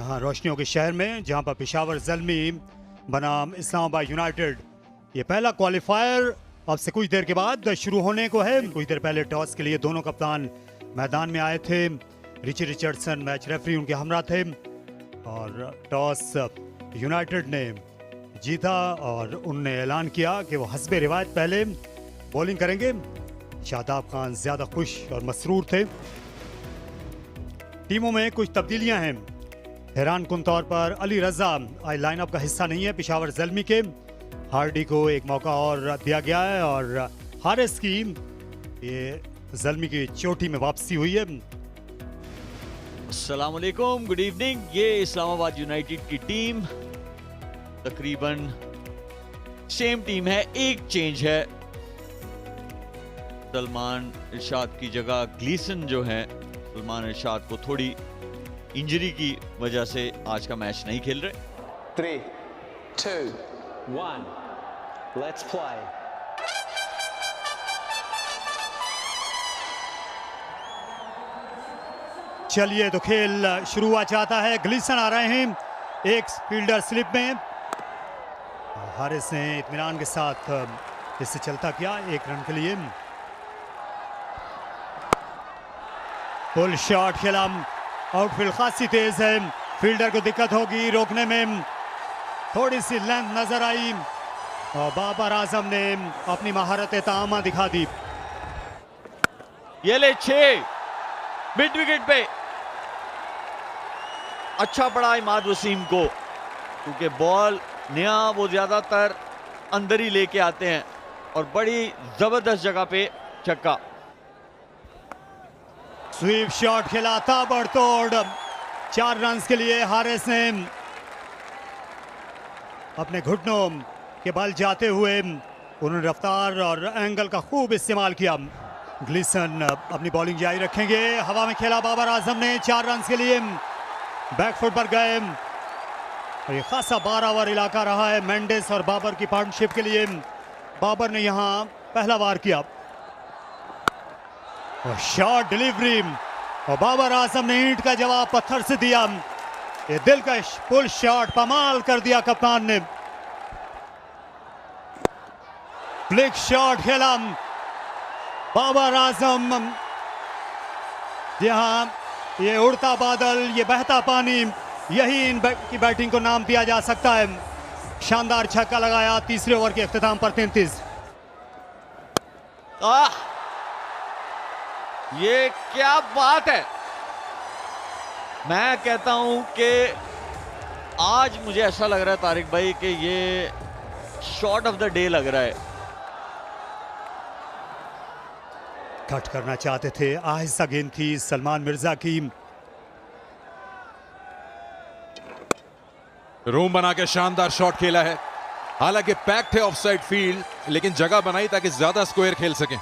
यहाँ रोशनियों के शहर में, जहाँ पर पेशावर ज़ल्मी बनाम इस्लामाबाद यूनाइटेड, ये पहला क्वालिफायर अब से कुछ देर के बाद शुरू होने को है। कुछ देर पहले टॉस के लिए दोनों कप्तान मैदान में आए थे। रिची रिचर्डसन मैच रेफरी उनके हमरा थे और टॉस यूनाइटेड ने जीता और उनने ऐलान किया कि वो हस्बे रिवायत पहले बॉलिंग करेंगे। शादाब खान ज़्यादा खुश और मसरूर थे। टीमों में कुछ तब्दीलियां हैं। हैरान कुन तौर पर अली रजा आज लाइनअप का हिस्सा नहीं है पेशावर ज़ल्मी के। हार्डी को एक मौका और दिया गया है और हारिस की ये ज़ल्मी की चोटी में वापसी हुई है। अस्सलाम वालेकुम, गुड इवनिंग। ये इस्लामाबाद यूनाइटेड की टीम तकरीबन सेम टीम है, एक चेंज है। सलमान इरशाद की जगह ग्लीसन जो है, सलमान इरशाद को थोड़ी इंजरी की वजह से आज का मैच नहीं खेल रहे। 3, 2, 1, let's play. चलिए तो खेल शुरू हुआ चाहता है। ग्लीसन आ रहे हैं एक फील्डर स्लिप में। हारिस ने इत्मीनान के साथ इससे चलता किया 1 रन के लिए। फुल शॉट खेला, आउटफील्ड खासी तेज है, फील्डर को दिक्कत होगी रोकने में। थोड़ी सी लेंथ नजर आई और बाबर आजम ने अपनी महारत तामा दिखा दी। ये ले 6 मिड विकेट पे। अच्छा पड़ा इमाद वसीम को, क्योंकि बॉल नया वो ज्यादातर अंदर ही लेके आते हैं और बड़ी जबरदस्त जगह पे छक्का। स्वीप शॉट खेला, ताबड़तोड़ 4 रन के लिए। हारिस ने अपने घुटनों के बल जाते हुए उन्होंने रफ्तार और एंगल का खूब इस्तेमाल किया। ग्लीसन अपनी बॉलिंग जारी रखेंगे। हवा में खेला बाबर आजम ने 4 रन के लिए, बैकफुट पर गए और ये खासा 12 ओवर इलाका रहा है मेंडिस और बाबर की पार्टनरशिप के लिए। बाबर ने यहां पहला वार किया और शॉट डिलीवरी और बाबर आजम ने ईंट का जवाब पत्थर से दिया। ये दिलकश पुल शॉट कमाल कर दिया कप्तान ने। फ्लिक शॉट खेला बाबर आजम। यहां ये उड़ता बादल, ये बहता पानी, यही इन की बैटिंग को नाम दिया जा सकता है। शानदार छक्का लगाया तीसरे ओवर के इख्तिताम पर 33। ये क्या बात है। मैं कहता हूं कि आज मुझे ऐसा लग रहा है तारिक भाई कि ये शॉट ऑफ द डे लग रहा है। कट करना चाहते थे, आहिस्ता गेंद थी सलमान मिर्जा की। रूम बना के शानदार शॉट खेला है। हालांकि पैक्ड है ऑफसाइड फील्ड, लेकिन जगह बनाई ताकि ज्यादा स्क्वायर खेल सकें।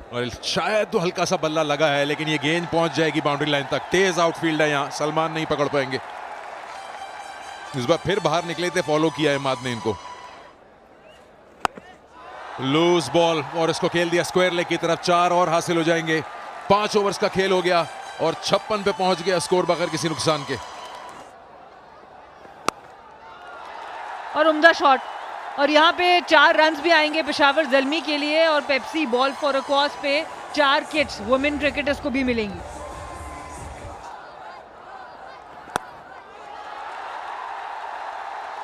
और शायद तो हल्का सा बल्ला लगा है, लेकिन ये गेंद पहुंच जाएगी बाउंड्री लाइन तक। तेज आउटफील्ड है यहां, सलमान नहीं पकड़ पाएंगे। इस बार फिर बाहर निकले थे, फॉलो किया है इमाद ने इनको। लूज बॉल और इसको खेल दिया स्क्वायर लेग की तरफ। 4 और हासिल हो जाएंगे। 5 ओवर्स का खेल हो गया और 56 पे पहुंच गया स्कोर बगैर किसी नुकसान के। और उम्दा शॉट, और यहाँ पे 4 रन्स भी आएंगे पेशावर ज़ल्मी के लिए और Pepsi ball for a cause पे 4 किट्स वुमेन क्रिकेटर्स को भी मिलेंगी।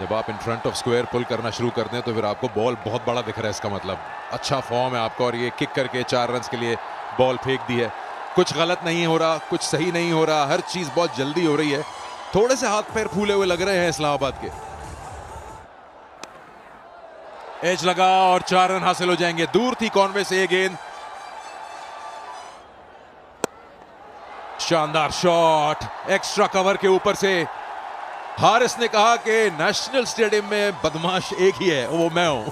जब आप इन फ्रंट ऑफ स्क्वायर पुल करना शुरू कर दें तो फिर आपको बॉल बहुत बड़ा दिख रहा है। इसका मतलब अच्छा फॉर्म है आपका। और ये किक करके 4 रन के लिए बॉल फेंक दी है। कुछ गलत नहीं हो रहा, कुछ सही नहीं हो रहा, हर चीज बहुत जल्दी हो रही है। थोड़े से हाथ पैर फूले हुए लग रहे हैं इस्लामाबाद के। एज लगा और 4 रन हासिल हो जाएंगे। दूर थी कॉनवे से ये गेंद। शानदार शॉट एक्स्ट्रा कवर के ऊपर से। हारिस ने कहा कि नेशनल स्टेडियम में बदमाश एक ही है, वो मैं हूं।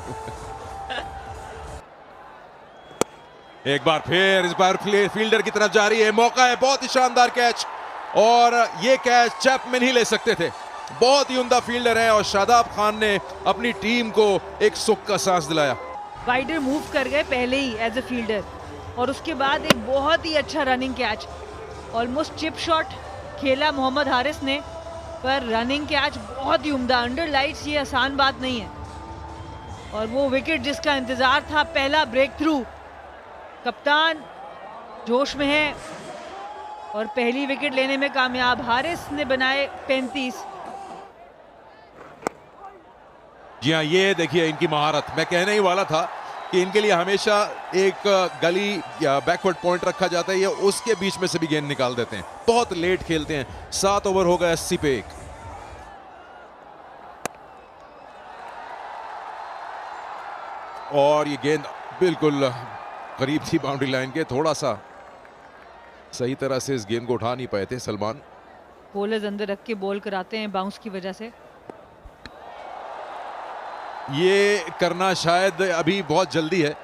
एक बार फिर, इस बार फील्डर की तरफ जा रही है। मौका है, बहुत ही शानदार कैच और ये कैच चैपमैन ही ले सकते थे। बहुत ही उम्दा फील्डर है और शादाब खान ने अपनी टीम को एक सुख का सांस दिलाया। वाइडर मूव कर गए पहले ही एज ए फील्डर और उसके बाद एक बहुत ही अच्छा running catch, almost chip shot खेला मोहम्मद हारिस ने, पर रनिंग कैच बहुत ही उम्दा। अंडर लाइट्स ये आसान बात नहीं है, और वो विकेट जिसका इंतजार था, पहला ब्रेक थ्रू। कप्तान जोश में है और पहली विकेट लेने में कामयाब। हारिस ने बनाए 35। जी हाँ, ये देखिए इनकी महारत। मैं कहने ही वाला था कि इनके लिए हमेशा एक गली या बैकवर्ड पॉइंट रखा जाता है, ये उसके बीच में से भी गेंद निकाल देते हैं। बहुत लेट खेलते हैं। 7 ओवर हो गए 80 पे 1। और ये गेंद बिल्कुल करीब थी बाउंड्री लाइन के, थोड़ा सा सही तरह से इस गेंद को उठा नहीं पाए थे सलमान। बॉलर्स अंदर रख के बॉल कराते हैं बाउंस की वजह से। ये करना शायद अभी बहुत जल्दी है।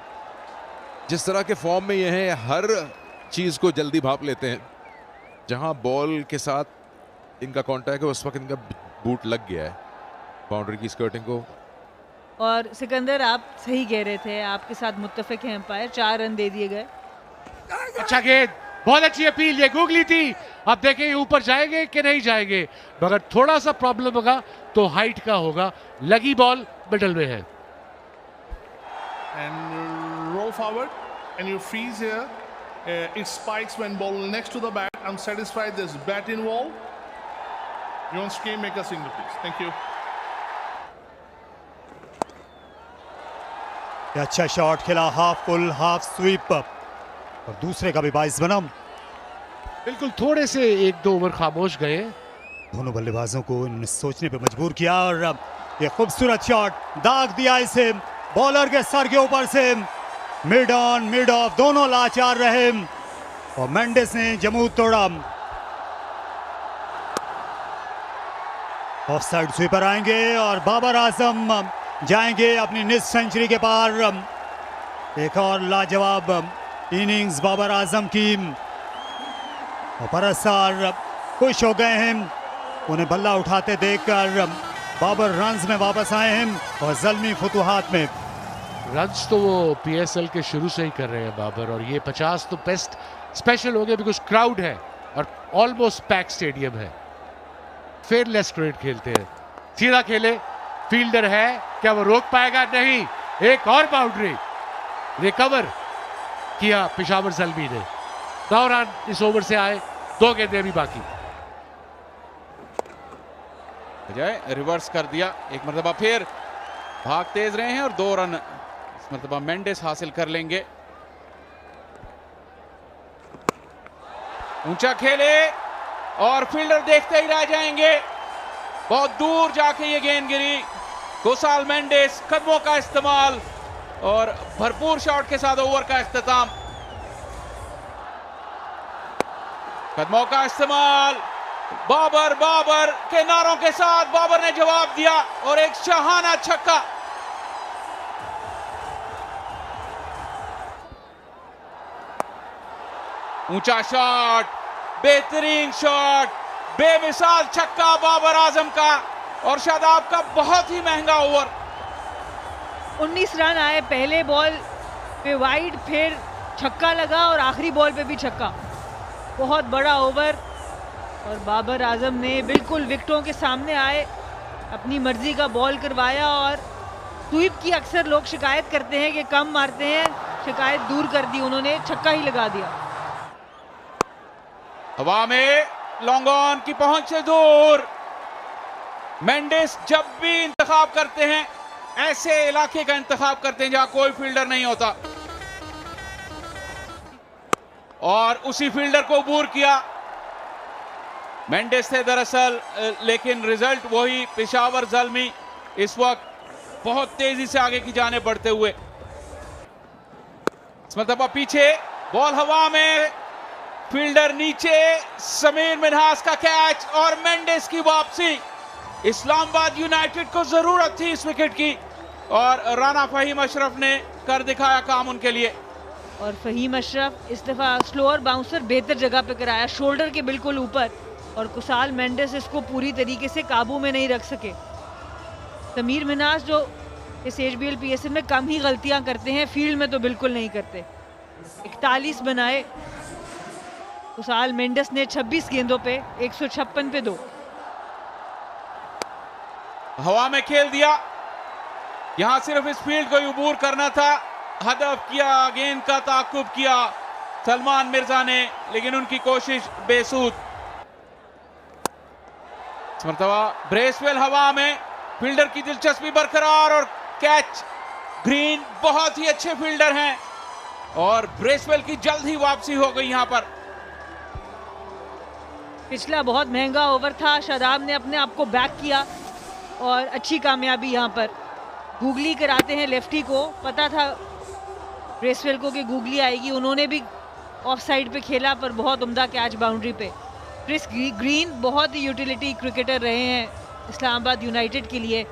जिस तरह के फॉर्म में ये हैं, हर चीज को जल्दी भाप लेते हैं। जहां बॉल के साथ इनका कांटेक्ट है, उस वक्त इनका बूट लग गया है बाउंड्री की स्कर्टिंग को। और सिकंदर, आप सही कह रहे थे, आपके साथ मुत्तफिक है एम्पायर। 4 रन दे दिए गए। अच्छा गेंद, बहुत अच्छी अपील, ये गूगली थी। अब देखें ऊपर जाएंगे कि नहीं जाएंगे, मगर थोड़ा सा प्रॉब्लम होगा तो हाइट का होगा। लगी बॉल मिडल में है। And roll forward and you freeze here. It spikes when ball next to the bat. I'm satisfied there's bat involved. You on screen, make a signal please. Thank you. ये अच्छा shot खेला, half full half SVEEP, और दूसरे का भी 22 बना। बिल्कुल थोड़े से 1-2 ओवर खामोश गए। दोनों बल्लेबाजों को इन्होंने सोचने पे मजबूर किया, और ये खूबसूरत शॉट दाग दिया इसे बॉलर के सर के ऊपर से। मिड ऑन मिड ऑफ दोनों लाचार रहे, और मेंडिस ने जमूद तोड़ा। ऑफ साइड स्वीपर आएंगे और बाबर आजम जाएंगे अपनी निस सेंचुरी के पार। एक और लाजवाब इनिंग्स बाबर आजम की, और परस्तार खुश हो गए हैं उन्हें बल्ला उठाते देखकर। बाबर रन्स में वापस आए हैं और ज़ल्मी फुतुहात में। रन्स तो वो पीएसएल के शुरू से ही कर रहे हैं बाबर, और ये 50 तो बेस्ट स्पेशल हो गया बिकॉज क्राउड है और ऑलमोस्ट पैक स्टेडियम है। फेयरलेस क्रिकेट खेलते हैं, सीधा खेले, फील्डर है, क्या वो रोक पाएगा? नहीं। एक और बाउंड्री रिकवर किया पेशावर ज़ल्मी ने। 9 रन इस ओवर से आए, 2 गेंदें भी बाकी। बजाय रिवर्स कर दिया, एक मरतबा फिर भाग तेज रहे हैं और 2 रन इस मरतबा मेंडिस हासिल कर लेंगे। ऊंचा खेले और फील्डर देखते ही रह जाएंगे। बहुत दूर जाके ये गेंद गिरी। गोसाल मेंडिस, कदमों का इस्तेमाल और भरपूर शॉट के साथ ओवर का इख्तिताम। कदमों का इस्तेमाल, बाबर के नारों के साथ बाबर ने जवाब दिया और एक शाहाना छक्का। ऊंचा शॉट, बेहतरीन शॉट, बेमिसाल छक्का बाबर आजम का, और शादाब का बहुत ही महंगा ओवर। 19 रन आए पहले बॉल पे वाइड, फिर छक्का लगा और आखिरी बॉल पे भी छक्का। बहुत बड़ा ओवर, और बाबर आजम ने बिल्कुल विकेटों के सामने आए अपनी मर्जी का बॉल करवाया। और स्वीप की अक्सर लोग शिकायत करते हैं कि कम मारते हैं, शिकायत दूर कर दी उन्होंने, छक्का ही लगा दिया। हवा में लॉन्ग ऑन की पहुंच से दूर। मेंडिस जब भी इंतखाब करते हैं, ऐसे इलाके का इंतखाब करते हैं जहां कोई फील्डर नहीं होता, और उसी फील्डर को अबूर किया। मेंडिस थे दरअसल, लेकिन रिजल्ट वही पेशावर ज़ल्मी इस वक्त बहुत तेजी से आगे की जाने बढ़ते हुए। इस मरतबा पीछे बॉल हवा में, फील्डर नीचे, समीर मिन्हास का कैच और मेंडिस की वापसी। इस्लामाबाद यूनाइटेड को जरूरत थी इस विकेट की, और राना फहीम अशरफ ने कर दिखाया काम उनके लिए। और फहीम अशरफ इस दफा स्लोअर बाउंसर बेहतर जगह पे कराया, शोल्डर के बिल्कुल ऊपर, और कुसाल मेंडिस इसको पूरी तरीके से काबू में नहीं रख सके। समीर मिन्हास जो इस एचबीएल पीएसएल में कम ही गलतियां करते हैं, फील्ड में तो बिल्कुल नहीं करते। 41 बनाए। कुसाल मेंडिस ने 26 गेंदों पे 156 पे 2। हवा में खेल दिया, यहां सिर्फ इस फील्ड को अबूर करना था। हदफ किया, गेंद का ताकुब किया सलमान मिर्जा ने, लेकिन उनकी कोशिश बेसूद। इस मरतबा ब्रेसवेल हवा में, फील्डर की दिलचस्पी बरकरार और कैच। ग्रीन बहुत ही अच्छे फील्डर हैं और ब्रेसवेल की जल्द ही वापसी हो गई यहां पर। पिछला बहुत महंगा ओवर था, शादाब ने अपने आप को बैक किया और अच्छी कामयाबी यहाँ पर। गूगली कराते हैं लेफ्टी को, पता था ब्रेसवेल को कि गूगली आएगी, उन्होंने भी ऑफ साइड पे खेला पर बहुत उम्दा कैच बाउंड्री पे। क्रिस ग्रीन बहुत ही यूटिलिटी क्रिकेटर रहे हैं इस्लामाबाद यूनाइटेड के लिए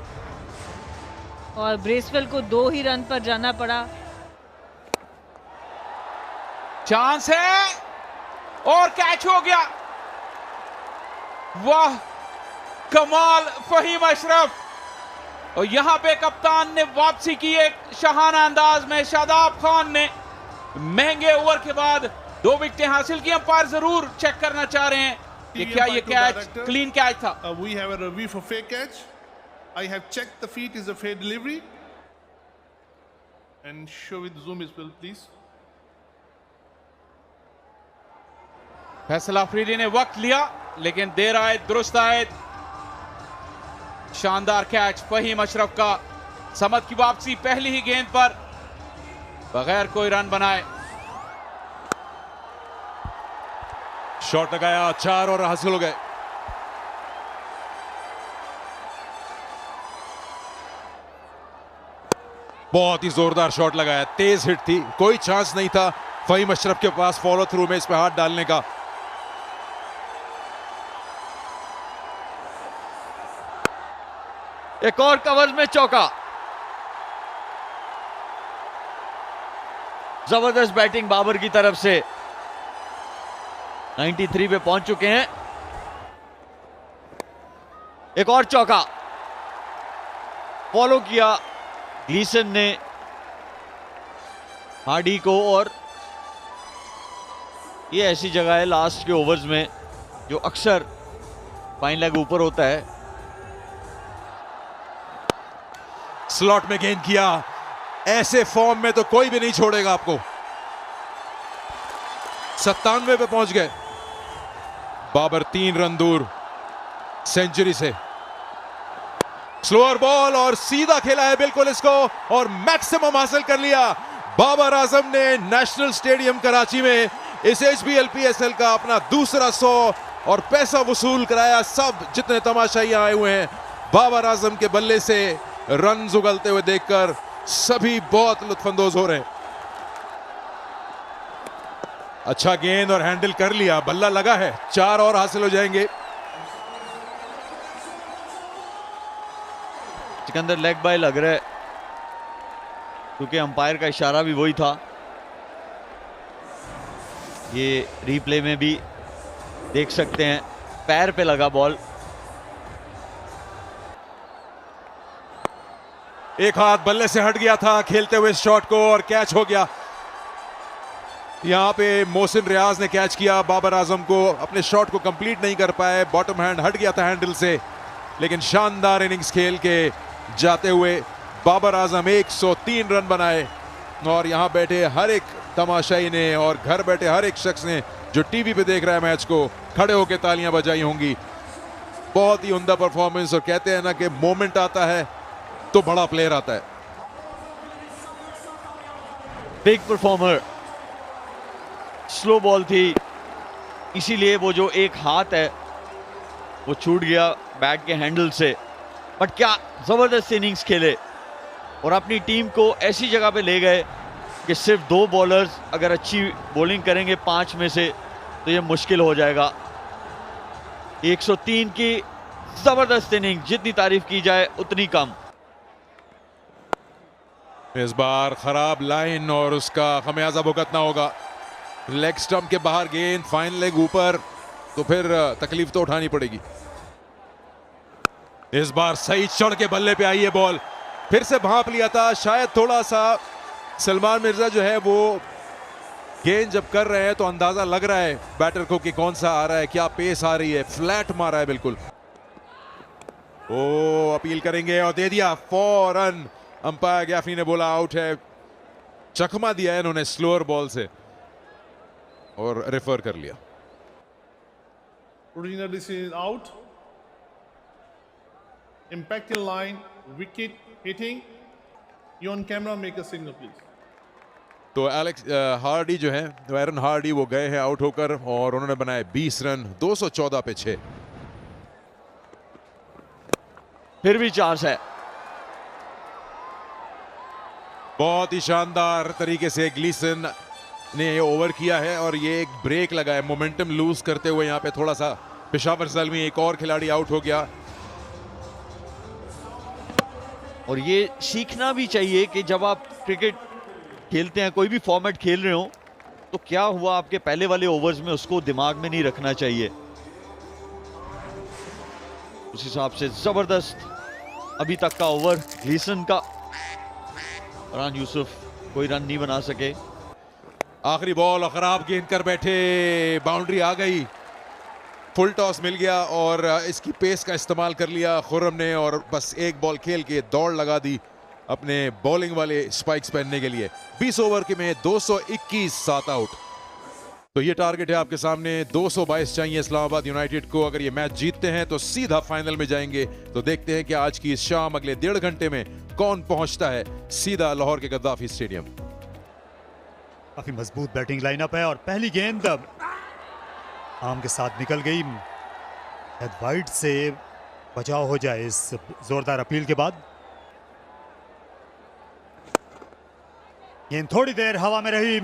और ब्रेसवेल को 2 ही रन पर जाना पड़ा। चांस है और कैच हो गया। वाह कमाल फहीम अशरफ, और यहां पे कप्तान ने वापसी की एक शाहाना अंदाज में। शादाब खान ने महंगे ओवर के बाद 2 विकेटें हासिल की। अंपायर जरूर चेक करना चाह रहे हैं कि क्या ये कैच क्लीन कैच था। We have a review for fair catch. I have checked the feet is a fair delivery. And show with zoom as well, please. Faisal Afridi ने वक्त लिया लेकिन देर आए दुरुस्त आए। शानदार कैच फहीम अशरफ का। समद की वापसी पहली ही गेंद पर बगैर कोई रन बनाए। शॉट लगाया, 4 और हासिल हो गए। बहुत ही जोरदार शॉट लगाया, तेज हिट थी, कोई चांस नहीं था फहीम अशरफ के पास फॉलो थ्रू में इस पे हाथ डालने का। एक और कवर्स में चौका। जबरदस्त बैटिंग बाबर की तरफ से। 93 पे पहुंच चुके हैं। एक और चौका फॉलो किया ग्लीसन ने हार्डी को, और ये ऐसी जगह है लास्ट के ओवर्स में जो अक्सर फाइन लेग ऊपर होता है। स्लॉट में गेंद किया, ऐसे फॉर्म में तो कोई भी नहीं छोड़ेगा आपको। 97 पे पहुंच गए बाबर, 3 रन दूर सेंचुरी से। स्लोअर बॉल और सीधा खेला है बिल्कुल इसको और मैक्सिमम हासिल कर लिया बाबर आजम ने नेशनल स्टेडियम कराची में। इस HBL PSL का अपना दूसरा 100 और पैसा वसूल कराया। सब जितने तमाशाई आए हुए हैं बाबर आजम के बल्ले से रन उगलते हुए देखकर सभी बहुत लुत्फानंदोज हो रहे हैं। अच्छा गेंद और हैंडल कर लिया, बल्ला लगा है, 4 और हासिल हो जाएंगे। सिकंदर लेग बाय लग रहा है क्योंकि अंपायर का इशारा भी वही था। ये रीप्ले में भी देख सकते हैं, पैर पे लगा बॉल। एक हाथ बल्ले से हट गया था खेलते हुए इस शॉट को और कैच हो गया। यहां पे मोहसिन रियाज ने कैच किया बाबर आजम को, अपने शॉट को कंप्लीट नहीं कर पाए, बॉटम हैंड हट गया था हैंडल से, लेकिन शानदार इनिंग्स खेल के जाते हुए बाबर आजम 103 रन बनाए। और यहां बैठे हर एक तमाशाई ने और घर बैठे हर एक शख्स ने जो टीवी पे देख रहा है मैच को, खड़े होकर तालियां बजाई होंगी। बहुत ही उम्दा परफॉर्मेंस, और कहते हैं ना कि मोमेंट आता है तो बड़ा प्लेयर आता है। Big performer. स्लो बॉल थी, इसीलिए वो जो एक हाथ है वो छूट गया बैट के हैंडल से। बट क्या जबरदस्त इनिंग्स खेले और अपनी टीम को ऐसी जगह पे ले गए कि सिर्फ 2 बॉलर्स अगर अच्छी बॉलिंग करेंगे 5 में से तो ये मुश्किल हो जाएगा। 103 की जबरदस्त इनिंग, जितनी तारीफ की जाए उतनी कम। इस बार खराब लाइन और उसका खमियाजा भुगतना होगा। लेग स्टंप के बाहर गेंद, फाइन लेग ऊपर, तो फिर तकलीफ तो उठानी पड़ेगी। इस बार सही चढ़ के बल्ले पे आई है बॉल, फिर से भांप लिया था। शायद थोड़ा सा सलमान मिर्जा जो है वो गेंद जब कर रहे हैं तो अंदाजा लग रहा है बैटर को कि कौन सा आ रहा है, क्या पेस आ रही है। फ्लैट मारा है बिल्कुल। ओ अपील करेंगे और दे दिया फौरन। अंपायर गैफी ने बोला आउट है। चकमा दिया है इन्होंने स्लोअर बॉल से और रेफर कर लिया। Original decision is out. Impact in line, wicket hitting. You on camera, make a signal, please. तो एलेक्स हार्डी जो है, एरन हार्डी, वो गए हैं आउट होकर और उन्होंने बनाए 20 रन 214 पे 6। फिर भी चांस है। बहुत ही शानदार तरीके से ग्लीसन ने ये ओवर किया है और ये एक ब्रेक लगा है मोमेंटम लूज करते हुए। यहाँ पे थोड़ा सा पेशावर ज़ल्मी एक और खिलाड़ी आउट हो गया। और ये सीखना भी चाहिए कि जब आप क्रिकेट खेलते हैं, कोई भी फॉर्मेट खेल रहे हो, तो क्या हुआ आपके पहले वाले ओवर्स में, उसको दिमाग में नहीं रखना चाहिए। उस हिसाब से जबरदस्त अभी तक का ओवर ग्लीसन का। फरहान यूसुफ कोई रन नहीं बना सके। आखिरी बॉल और खराब गेंद कर बैठे, बाउंड्री आ गई। फुल टॉस मिल गया और इसकी पेस का इस्तेमाल कर लिया खुर्रम ने और बस एक बॉल खेल के दौड़ लगा दी अपने बॉलिंग वाले स्पाइक्स पहनने के लिए। 20 ओवर के में 221, 7 आउट। तो ये टारगेट है आपके सामने। 222 चाहिए इस्लामाबाद यूनाइटेड को। अगर ये मैच जीतते हैं तो सीधा फाइनल में जाएंगे। तो देखते हैं कि आज की इस शाम अगले 1.5 घंटे में कौन पहुंचता है सीधा लाहौर के गद्दाफी स्टेडियम। काफी मजबूत बैटिंग लाइनअप है और पहली गेंद आम के साथ निकल गई। वाइड से बचाव हो जाए इस जोरदार अपील के बाद। गेंद थोड़ी देर हवा में रही,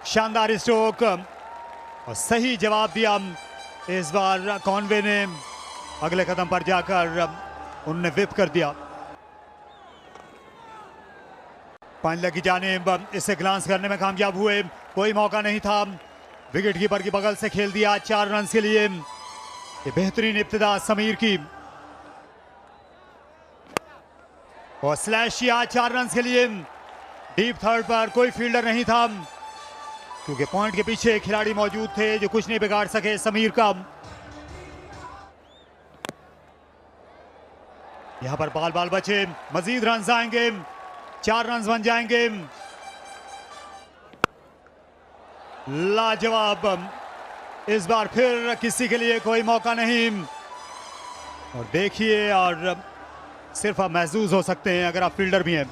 शानदार स्ट्रोक और सही जवाब दिया इस बार कॉनवे ने। अगले कदम पर जाकर उन्होंने विप कर दिया। पांचला की जानिब इसे ग्लांस करने में कामयाब हुए। कोई मौका नहीं था। विकेट कीपर की बगल से खेल दिया 4 रन के लिए। ये बेहतरीन इब्तिदा समीर की और स्लैश किया 4 रन के लिए। डीप थर्ड पर कोई फील्डर नहीं था क्योंकि पॉइंट के पीछे खिलाड़ी मौजूद थे जो कुछ नहीं बिगाड़ सके समीर का। यहां पर बाल बचे, मजीद रन आएंगे, 4 रन बन जाएंगे। लाजवाब, इस बार फिर किसी के लिए कोई मौका नहीं। और देखिए, और सिर्फ आप महसूस हो सकते हैं अगर आप फील्डर भी हैं।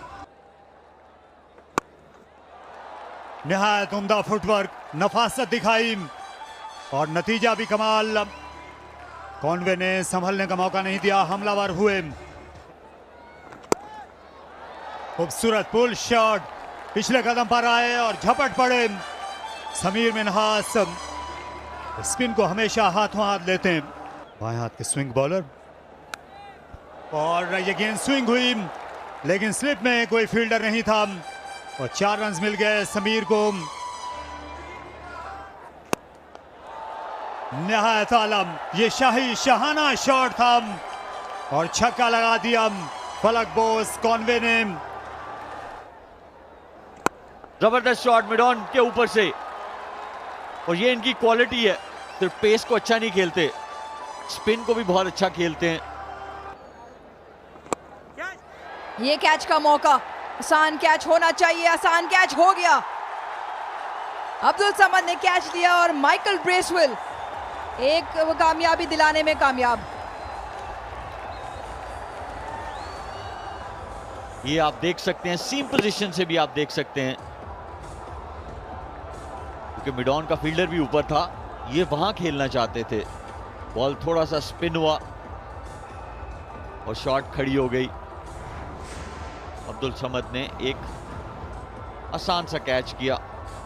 निहायत उम्दा फुटवर्क, नफासत दिखाई और नतीजा भी कमाल। कॉनवे ने संभलने का मौका नहीं दिया, हमलावर हुए। खूबसूरत पुल शॉट पिछले कदम पर आए और झपट पड़े। समीर मिन्हास स्पिन को हमेशा हाथों हाथ लेते हैं, बाएं हाथ के स्विंग बॉलर। और ये गेंद स्विंग हुई लेकिन स्लिप में कोई फील्डर नहीं था और 4 रन मिल गए समीर को। निहायत आलम, ये शाही शहाना शॉट था और छक्का लगा दिया फलक बोस कॉनवे ने। जबरदस्त शॉट मिडॉन के ऊपर से, और ये इनकी क्वालिटी है। सिर्फ पेस को अच्छा नहीं खेलते, स्पिन को भी बहुत अच्छा खेलते हैं। ये कैच का मौका, आसान कैच होना चाहिए, आसान कैच हो गया। अब्दुल समद ने कैच लिया और माइकल ब्रेसवेल एक कामयाबी दिलाने में कामयाब। ये आप देख सकते हैं, सीम पोजीशन से भी आप देख सकते हैं क्योंकि मिडॉन का फील्डर भी ऊपर था, ये वहां खेलना चाहते थे। बॉल थोड़ा सा स्पिन हुआ और शॉट खड़ी हो गई। अब्दुल समद ने एक आसान सा कैच किया।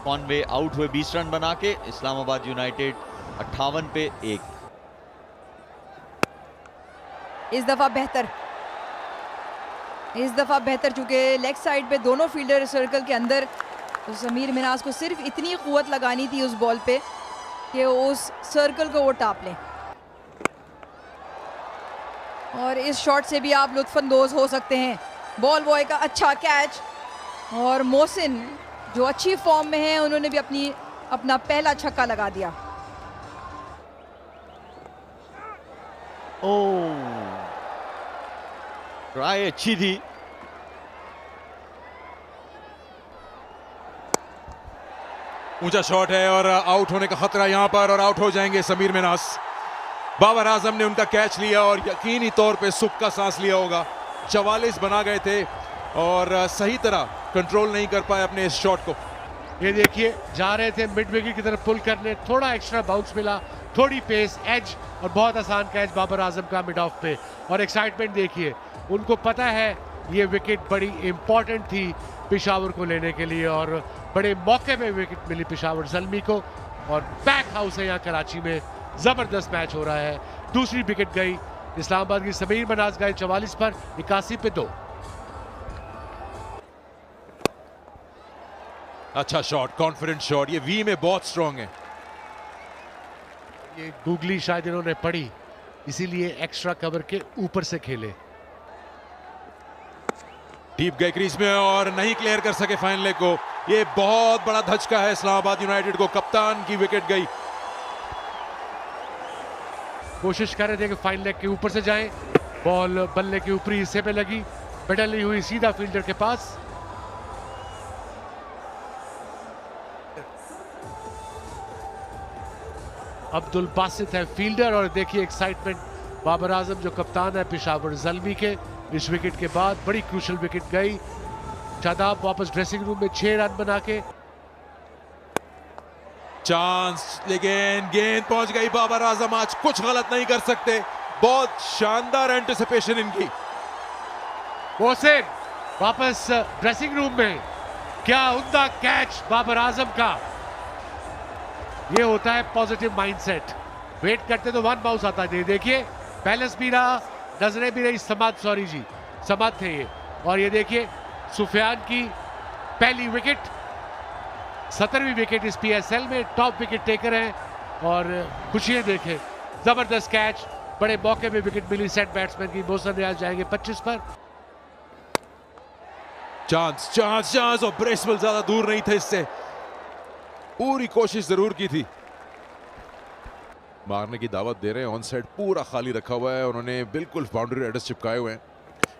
कॉनवे आउट हुए 20 रन बना के। इस्लामाबाद यूनाइटेड 58 पे 1। इस दफा बेहतर चूंकि लेग साइड पे दोनों फील्डर सर्कल के अंदर, तो समीर मिन्हास को सिर्फ इतनी कुव्वत लगानी थी उस बॉल पे कि उस सर्कल को वो टाप लें। और इस शॉट से भी आप लुत्फानंदोज हो सकते हैं। बॉल बॉय का अच्छा कैच और मोहसिन जो अच्छी फॉर्म में हैं, उन्होंने भी अपनी अपना पहला छक्का लगा दिया। ट्राई अच्छी थी। ऊंचा शॉट है और आउट होने का खतरा यहां पर, और आउट हो जाएंगे समीर मिन्हास। बाबर आजम ने उनका कैच लिया और यकीनी तौर पे सुख का सांस लिया होगा। 44 बना गए थे और सही तरह कंट्रोल नहीं कर पाए अपने इस शॉट को। ये देखिए जा रहे थे मिड विकेट की तरफ पुल करने, थोड़ा एक्स्ट्रा बाउंस मिला, थोड़ी पेस, एज, और बहुत आसान कैच बाबर आजम का मिड ऑफ पे। और एक्साइटमेंट देखिए, उनको पता है ये विकेट बड़ी इंपॉर्टेंट थी पेशावर को लेने के लिए, और बड़े मौके पे विकेट मिली पेशावर ज़ल्मी को। और पैक हाउस है यहाँ कराची में, जबरदस्त मैच हो रहा है। दूसरी विकेट गई इस्लामाबाद की, समीर मनाज गए 44 पर, 81 पे 2। अच्छा शॉट, कॉन्फिडेंट शॉट, ये वी में बहुत स्ट्रांग है। ये गूगली शायद इन्होंने पढ़ी, इसीलिए एक्स्ट्रा कवर के ऊपर से खेले। डीप गए क्रीज में और नहीं क्लियर कर सके फाइन लेग को। ये बहुत बड़ा धचका है इस्लामाबाद यूनाइटेड को, कप्तान की विकेट गई। कोशिश कर रहे थे कि फाइन लेग के ऊपर से जाए, बॉल बल्ले के ऊपरी हिस्से पे लगी, पेडल नहीं हुई, सीधा फील्डर के पास। अब्दुल बासित है फील्डर, और देखिए एक्साइटमेंट बाबर आजम जो कप्तान है पेशावर ज़ल्मी के, इस विकेट के बाद बड़ी क्रूशल विकेट गई। शादाब वापस ड्रेसिंग रूम में 6 रन बना के। चांस, लेकिन गेंद पहुंच गई बाबर आजम, आज कुछ गलत नहीं कर सकते। बहुत शानदार एंटिसिपेशन इनकी। मोहसिन वापस ड्रेसिंग रूम में, क्या उम्दा कैच बाबर आजम का। ये होता है पॉजिटिव माइंडसेट। वेट करते तो 1 बाउंस आता है। देखिए बैलेंस भी रहा, नजरें भी रही, समाद थे ये। और ये देखिए सुफियान की पहली विकेट, 17वीं विकेट इस PSL में, टॉप विकेट टेकर हैं। और खुशियां देखें, जबरदस्त कैच, बड़े मौके में विकेट मिली सेट बैट्समैन की। मोहसिन रियाज जाएंगे 25 पर। चांस चांस चांस, और ब्रेसवेल ज्यादा दूर नहीं थे इससे, पूरी कोशिश जरूर की थी। मारने की दावत दे रहे हैं, ऑन साइड पूरा खाली रखा हुआ है, उन्होंने बिल्कुल बाउंड्री रेडर्स चिपकाए हुए हैं।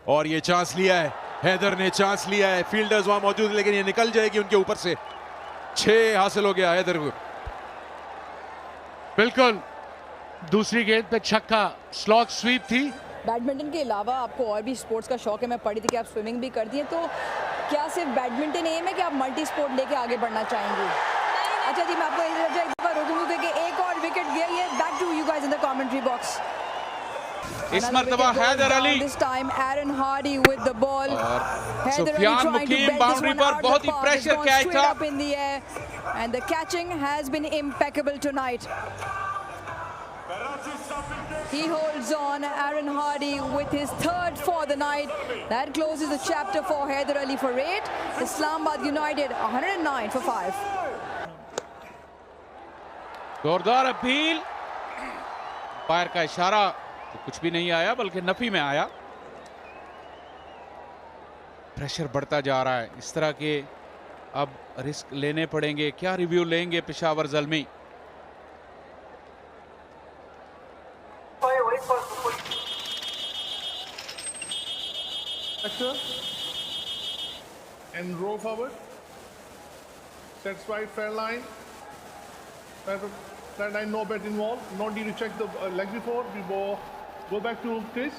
और ये चांस लिया है, हैदर ने चांस लिया है, फील्डर्स वहां मौजूद, लेकिन ये निकल जाएगी उनके ऊपर से। 6 हासिल हो गया हैदर को। बिल्कुल दूसरी गेंद पे छक्का, स्लॉग स्वीप थी। बैडमिंटन के अलावा आपको और भी स्पोर्ट्स का शौक है, मैं पढ़ी थी कि आप स्विमिंग भी करती हैं, तो क्या सिर्फ बैडमिंटन एम है कि आप मल्टी स्पोर्ट लेके आगे बढ़ना चाहेंगी? अच्छा जी, मैं आपको एक बार रोकूंगी कि एक और विकेट गई है। Back to you guys in the commentary box. इस मर्तबा Haider Ali, this time Aaron Hardie with the ball. Sufiyan Muqeem boundary पर, बहुत ही प्रेशर कैच था। In the air and the catching has been impeccable tonight. He holds on, Aaron Hardy with his 3rd for the night. That closes the chapter for Haider Ali for 8. Islamabad United 109 for 5. जोरदार appeal, पैर का इशारा तो कुछ भी नहीं आया, बल्कि नफी में आया। प्रेशर बढ़ता जा रहा है, इस तरह के अब रिस्क लेने पड़ेंगे। क्या रिव्यू लेंगे Peshawar Zalmi? And row forward. Sets wide, fair line. Fair line, no bet involved. No need to check the leg before. We go back to Chris.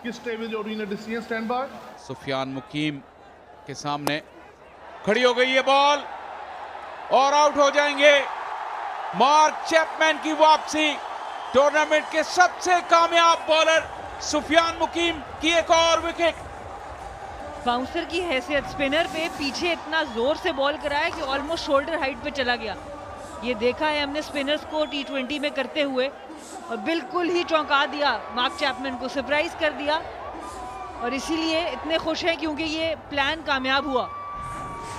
Chris, stay with your arena decision. Stand by. Sufiyan मुकीम के सामने खड़ी हो गई है ball और out हो जाएंगे। Mark Chapman की वापसी, टूर्नामेंट के सबसे कामयाब बॉलर सुफियान मुकीम की एक और विकेट। बाउंसर की हैसियत, स्पिनर पे पीछे इतना जोर से बॉल कराया कि ऑलमोस्ट शोल्डर हाइट पे चला गया। ये देखा है हमने स्पिनर्स को T20 में करते हुए, और बिल्कुल ही चौंका दिया मार्क चैपमैन को, सरप्राइज कर दिया। और इसीलिए इतने खुश हैं क्योंकि ये प्लान कामयाब हुआ।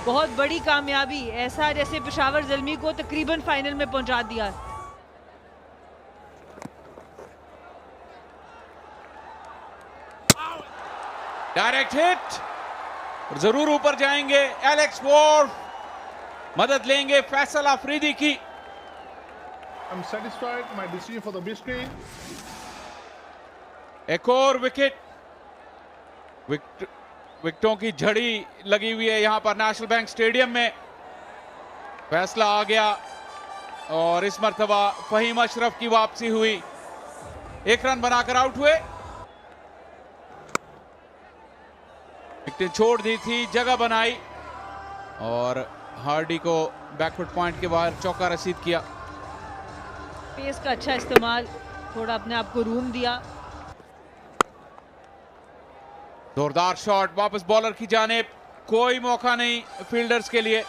बहुत बड़ी कामयाबी, ऐसा जैसे पेशावर ज़ल्मी को तकरीबन फाइनल में पहुंचा दिया। डायरेक्ट हिट, जरूर ऊपर जाएंगे एलेक्स वॉर्फ। मदद लेंगे फैसल अफरीदी की। I'm satisfied. My decision for the big screen. एक और विकेटों की झड़ी लगी हुई है यहां पर नेशनल बैंक स्टेडियम में। फैसला आ गया और इस मर्तबा फहीम अशरफ की वापसी हुई, 1 रन बनाकर आउट हुए। विकेट छोड़ दी थी, जगह बनाई और हार्डी को बैकफुट पॉइंट के बाहर चौका रसीद किया। पेस का अच्छा इस्तेमाल, थोड़ा अपने आप को रूम दिया। जोरदार शॉट वापस बॉलर की जानिब, कोई मौका नहीं फील्डर्स के लिए।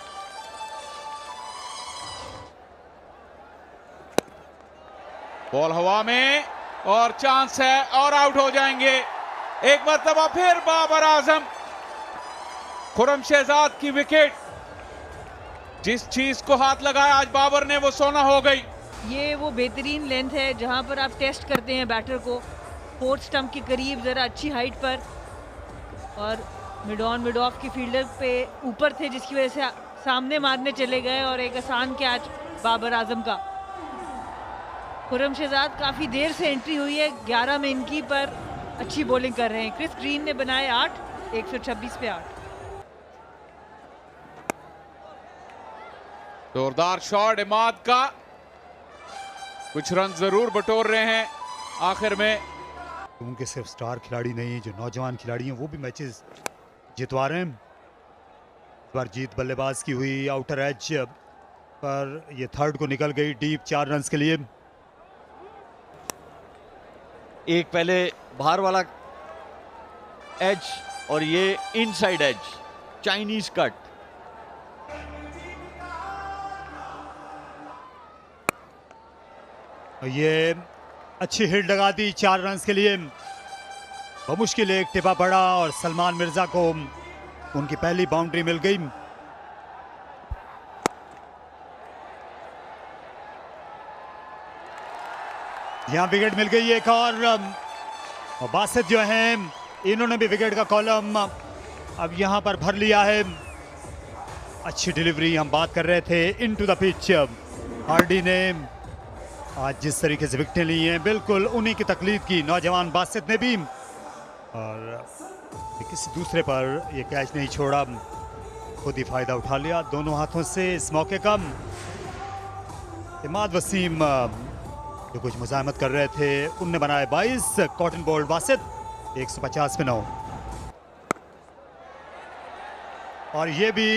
बॉल हवा में और चांस है और आउट हो जाएंगे। एक मरतबा फिर बाबर आजम, खुरम शहजाद की विकेट। जिस चीज को हाथ लगाया आज बाबर ने वो सोना हो गई। ये वो बेहतरीन लेंथ है जहां पर आप टेस्ट करते हैं बैटर को, 4th स्टंप के करीब, जरा अच्छी हाइट पर, और मिड ऑन मिड ऑफ की फील्डर पे ऊपर थे जिसकी वजह से सामने मारने चले गए और एक आसान कैच बाबर आजम का। खुरम शहजाद काफी देर से एंट्री हुई है, 11 में इनकी, पर अच्छी बॉलिंग कर रहे हैं। क्रिस ग्रीन ने बनाए 8, 126 पे 8। जोरदार शॉट इमाद का, कुछ रन जरूर बटोर रहे हैं आखिर में। उनके सिर्फ स्टार खिलाड़ी नहीं, जो नौजवान खिलाड़ी हैं वो भी मैचेस जितवा रहे हैं। इस बार जीत बल्लेबाज की हुई, आउटर एज पर ये थर्ड को निकल गई डीप 4 रन के लिए। एक पहले बाहर वाला एज और ये इनसाइड एज, चाइनीज कट। ये अच्छी हिट लगा दी 4 रन के लिए। बमुश्किल एक टिपा पड़ा और सलमान मिर्जा को उनकी पहली बाउंड्री मिल गई। यहां विकेट मिल गई एक और बासित जो हैं इन्होंने भी विकेट का कॉलम अब यहां पर भर लिया है। अच्छी डिलीवरी, हम बात कर रहे थे इनटू द पिच। हार्डी ने आज जिस तरीके से विकेटें ली हैं बिल्कुल उन्हीं की तकलीफ की नौजवान बासित ने भी, और किसी दूसरे पर ये कैच नहीं छोड़ा, खुद ही फायदा उठा लिया दोनों हाथों से इस मौके का। इमाद वसीम जो कुछ मुजाहमत कर रहे थे उनने बनाए 22, कॉटन बॉल्ड बासित 150 पे 9। और ये भी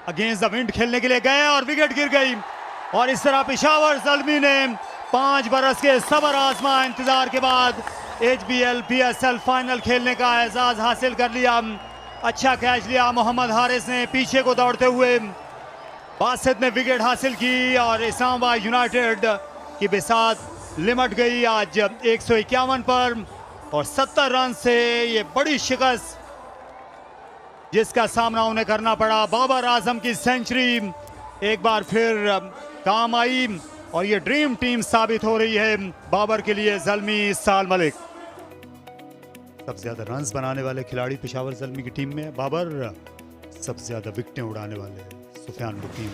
अगेंस्ट द विंड खेलने के लिए गए और विकेट गिर गई। और इस तरह पेशावर ज़ल्मी ने 5 बरस के सबर आजमा इंतजार के बाद HBL PSL फाइनल खेलने का एजाज हासिल कर लिया। अच्छा कैच लिया मोहम्मद हारिस ने पीछे को दौड़ते हुए, बासित ने विकेट हासिल की और इस्लामाबाद यूनाइटेड की बिसात लिमट गई आज 151 पर और 70 रन से ये बड़ी शिकस्त जिसका सामना उन्हें करना पड़ा। बाबर आजम की सेंचुरी एक बार फिर काम आई और ये ड्रीम टीम साबित हो रही है बाबर के लिए। ज़ल्मी, साल मलिक, सबसे ज्यादा रन्स बनाने वाले खिलाड़ी पेशावर ज़ल्मी की टीम में बाबर, सबसे ज्यादा विकेटें उड़ाने वाले सुफियान मुकीम।